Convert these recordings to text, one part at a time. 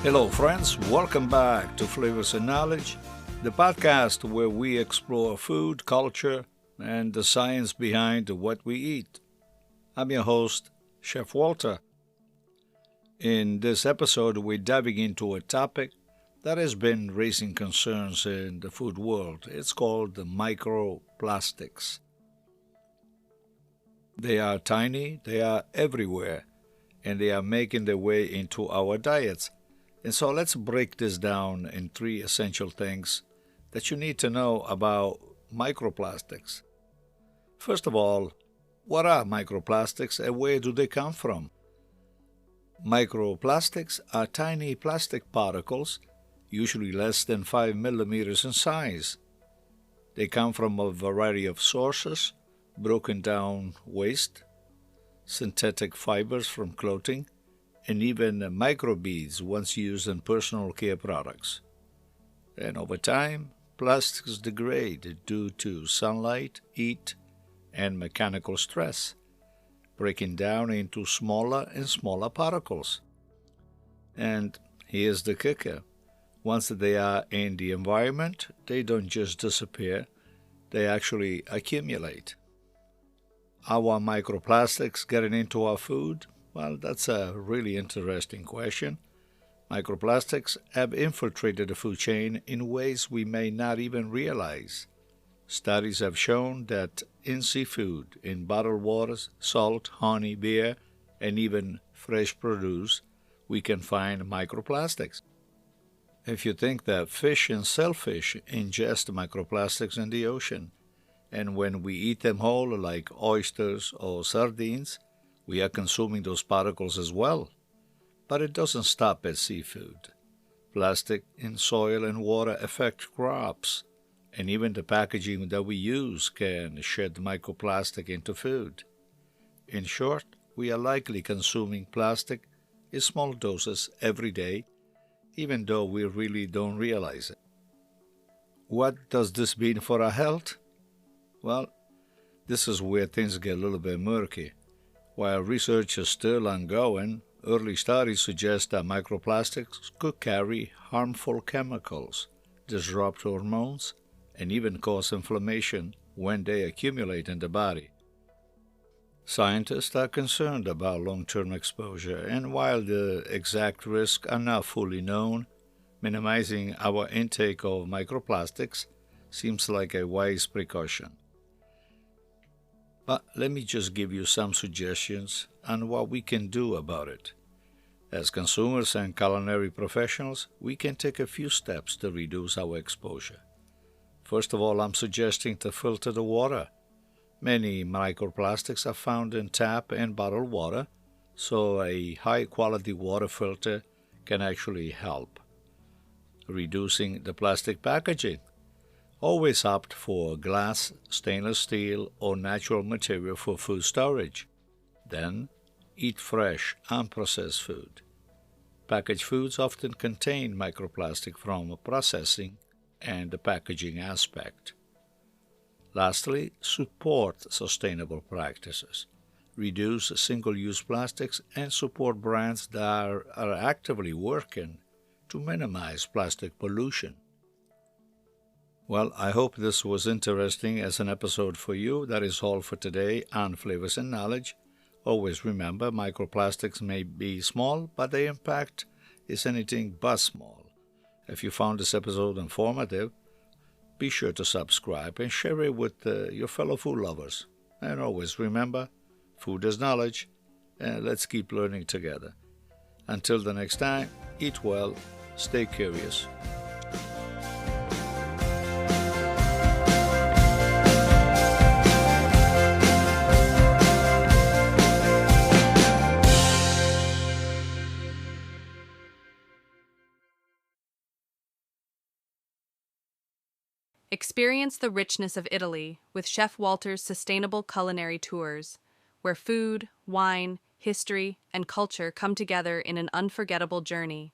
Hello, friends. Welcome back to Flavors and Knowledge, the podcast where we explore food, culture, and the science behind what we eat. I'm your host, Chef Walter. In this episode, we're diving into a topic that has been raising concerns in the food world. It's called the microplastics. They are tiny, they are everywhere, and they are making their way into our diets. And so let's break this down in three essential things that you need to know about microplastics. First of all, what are microplastics and where do they come from? Microplastics are tiny plastic particles, usually less than 5 millimeters in size. They come from a variety of sources: broken down waste, synthetic fibers from clothing, and even microbeads once used in personal care products. And over time, plastics degrade due to sunlight, heat, and mechanical stress, breaking down into smaller and smaller particles. And here's the kicker. Once they are in the environment, they don't just disappear, they actually accumulate. Are microplastics getting into our food? Well, that's a really interesting question. Microplastics have infiltrated the food chain in ways we may not even realize. Studies have shown that in seafood, in bottled waters, salt, honey, beer, and even fresh produce, we can find microplastics. If you think that fish and shellfish ingest microplastics in the ocean, and when we eat them whole like oysters or sardines, we are consuming those particles as well. But it doesn't stop at seafood. Plastic in soil and water affect crops, and even the packaging that we use can shed microplastic into food. In short, we are likely consuming plastic in small doses every day, even though we really don't realize it. What does this mean for our health? Well, this is where things get a little bit murky. While research is still ongoing, early studies suggest that microplastics could carry harmful chemicals, disrupt hormones, and even cause inflammation when they accumulate in the body. Scientists are concerned about long-term exposure, and while the exact risks are not fully known, minimizing our intake of microplastics seems like a wise precaution. But let me just give you some suggestions on what we can do about it. As consumers and culinary professionals, we can take a few steps to reduce our exposure. First of all, I'm suggesting to filter the water. Many microplastics are found in tap and bottled water, so a high-quality water filter can actually help. Reducing the plastic packaging. Always opt for glass, stainless steel, or natural material for food storage. Then, eat fresh, unprocessed food. Packaged foods often contain microplastic from processing and the packaging aspect. Lastly, support sustainable practices. Reduce single-use plastics and support brands that are actively working to minimize plastic pollution. Well, I hope this was interesting as an episode for you. That is all for today on Flavors and Knowledge. Always remember, microplastics may be small, but their impact is anything but small. If you found this episode informative, be sure to subscribe and share it with your fellow food lovers. And always remember, food is knowledge, and let's keep learning together. Until the next time, eat well, stay curious. Experience the richness of Italy with Chef Walter's sustainable culinary tours, where food, wine, history, and culture come together in an unforgettable journey.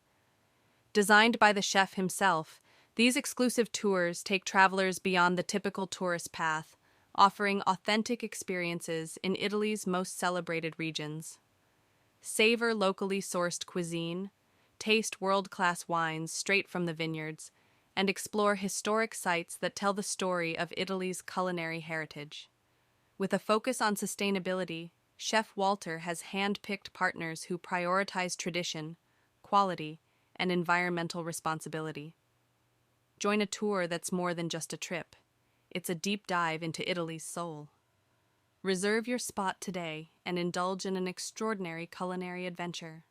Designed by the chef himself, these exclusive tours take travelers beyond the typical tourist path, offering authentic experiences in Italy's most celebrated regions. Savor locally sourced cuisine, taste world-class wines straight from the vineyards, and explore historic sites that tell the story of Italy's culinary heritage. With a focus on sustainability, Chef Walter has hand-picked partners who prioritize tradition, quality, and environmental responsibility. Join a tour that's more than just a trip. It's a deep dive into Italy's soul. Reserve your spot today and indulge in an extraordinary culinary adventure.